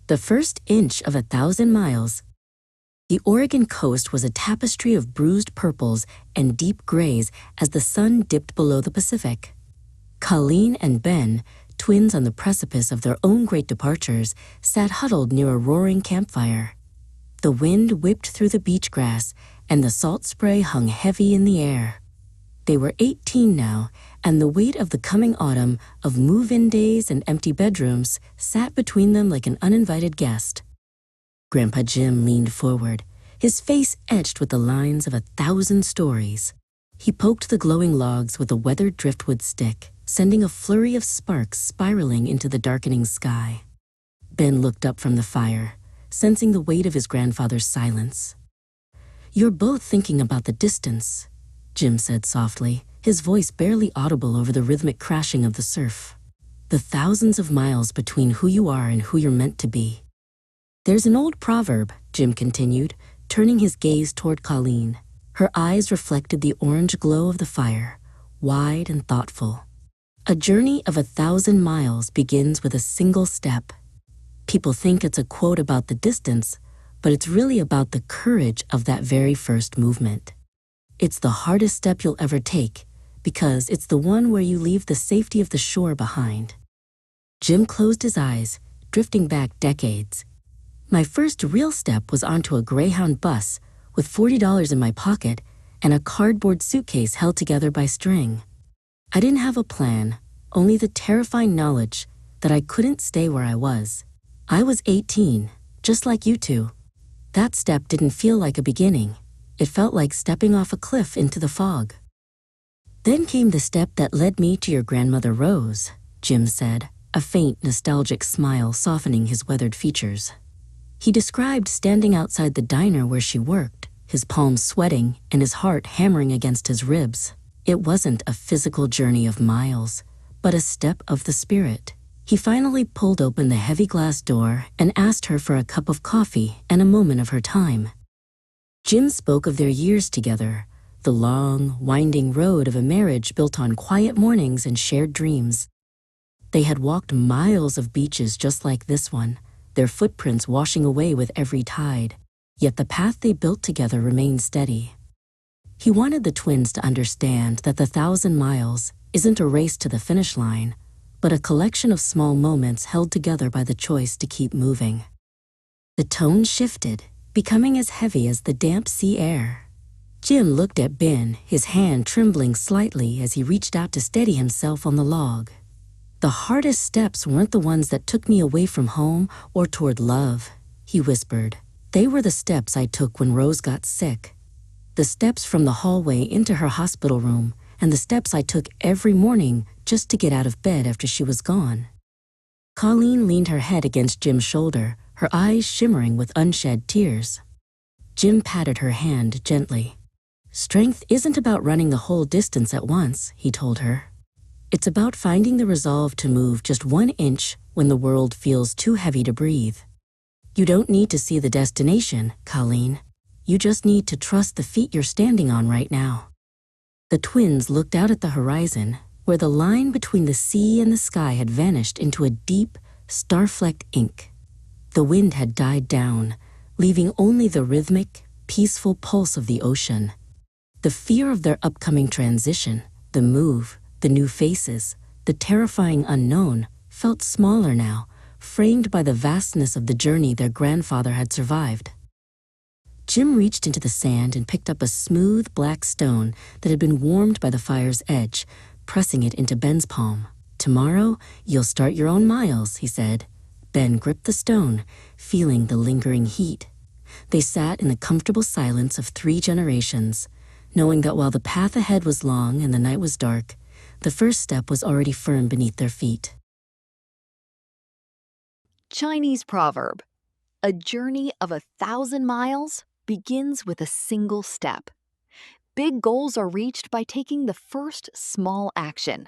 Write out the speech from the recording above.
The first inch of 1,000 miles. The Oregon coast was a tapestry of bruised purples and deep grays as the sun dipped below the Pacific. Colleen and Ben, twins on the precipice of their own great departures, sat huddled near a roaring campfire. The wind whipped through the beach grass, and the salt spray hung heavy in the air. They were 18 now, and the weight of the coming autumn, of move-in days and empty bedrooms, sat between them like an uninvited guest. Grandpa Jim leaned forward, his face etched with the lines of 1,000 stories. He poked the glowing logs with a weathered driftwood stick, sending a flurry of sparks spiraling into the darkening sky. Ben looked up from the fire, sensing the weight of his grandfather's silence. "You're both thinking about the distance," Jim said softly, his voice barely audible over the rhythmic crashing of the surf. "The thousands of miles between who you are and who you're meant to be. There's an old proverb," Jim continued, turning his gaze toward Colleen. Her eyes reflected the orange glow of the fire, wide and thoughtful. "A journey of 1,000 miles begins with a single step." People think it's a quote about the distance, but it's really about the courage of that very first movement. It's the hardest step you'll ever take, because it's the one where you leave the safety of the shore behind. Jim closed his eyes, drifting back decades. "My first real step was onto a Greyhound bus with $40 in my pocket and a cardboard suitcase held together by string. I didn't have a plan, only the terrifying knowledge that I couldn't stay where I was. I was 18, just like you two. That step didn't feel like a beginning. It felt like stepping off a cliff into the fog." "Then came the step that led me to your grandmother Rose," Jim said, a faint nostalgic smile softening his weathered features. He described standing outside the diner where she worked, his palms sweating and his heart hammering against his ribs. It wasn't a physical journey of miles, but a step of the spirit. He finally pulled open the heavy glass door and asked her for a cup of coffee and a moment of her time. Jim spoke of their years together, the long, winding road of a marriage built on quiet mornings and shared dreams. They had walked miles of beaches just like this one, their footprints washing away with every tide, yet the path they built together remained steady. He wanted the twins to understand that the 1,000 miles isn't a race to the finish line, but a collection of small moments held together by the choice to keep moving. The tone shifted, becoming as heavy as the damp sea air. Jim looked at Ben, his hand trembling slightly as he reached out to steady himself on the log. "The hardest steps weren't the ones that took me away from home or toward love," he whispered. "They were the steps I took when Rose got sick. The steps from the hallway into her hospital room, and the steps I took every morning just to get out of bed after she was gone." Colleen leaned her head against Jim's shoulder, her eyes shimmering with unshed tears. Jim patted her hand gently. "Strength isn't about running the whole distance at once," he told her. "It's about finding the resolve to move just 1 inch when the world feels too heavy to breathe. You don't need to see the destination, Colleen. You just need to trust the feet you're standing on right now." The twins looked out at the horizon, where the line between the sea and the sky had vanished into a deep, star-flecked ink. The wind had died down, leaving only the rhythmic, peaceful pulse of the ocean. The fear of their upcoming transition, the move, the new faces, the terrifying unknown, felt smaller now, framed by the vastness of the journey their grandfather had survived. Jim reached into the sand and picked up a smooth black stone that had been warmed by the fire's edge, pressing it into Ben's palm. "Tomorrow, you'll start your own miles," he said. Ben gripped the stone, feeling the lingering heat. They sat in the comfortable silence of 3 generations, knowing that while the path ahead was long and the night was dark, the first step was already firm beneath their feet. Chinese proverb: a journey of 1,000 miles begins with a single step. Big goals are reached by taking the first small action.